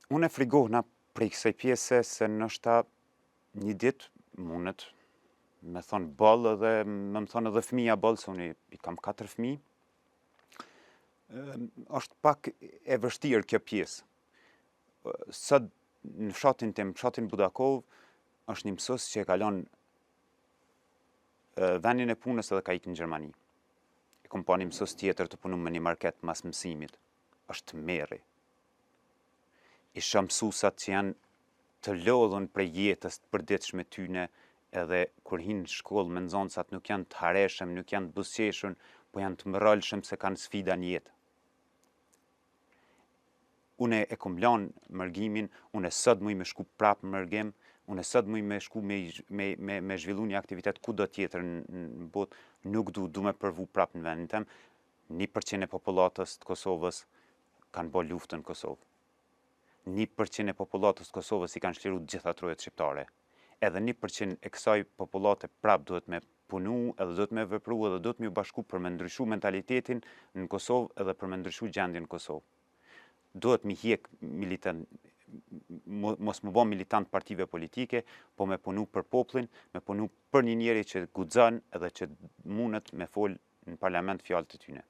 Unë e frigohna prej kësaj pjese se nështë një ditë mundet me thonë bollë dhe me më thonë edhe fëmija bollë, se unë i kam 4 fëmijë. Është pak e vështirë kjo pjesë. Sot në fshatin tim, fshatin Budakov, është një mësues që e kalon vendin e punës edhe ka ikë në Gjermani. E kom pa një mësues tjetër të punu me një market mas mësimit. Është merri. Isha mësuesat që janë të lodhën prej jetës të përditshme tyne, edhe kur hinë në shkollë me nxënësat nuk janë të hareshëm, nuk janë të buzëqeshëm, po janë të mëralshëm se kanë sfida në jetë. Unë e kom lanë mërgimin, unë sot muj me shku prapë në mërgim, unë sot muj me shku me zhvillu një aktivitet kudo tjetër në botë, nuk du me përvu prapë në vendin tem. 1% e popullatës të Kosovës kanë bo luftën në Kosovë. 1% e popullatës të Kosovës i kanë shliru gjitha trojet shqiptare. Edhe 1% e kësaj populate prapë duhet me punu, edhe duhet me vepru, edhe duhet me u bashku për me ndryshu mentalitetin në Kosovë edhe për me ndryshu gjendjen në Kosovë. Duhet mi hjek militant, mos më bo militant partive politike, po me punu për poplin, me punu për një njeri që guxon edhe që mundet me fol në parlament fjalët e tyne.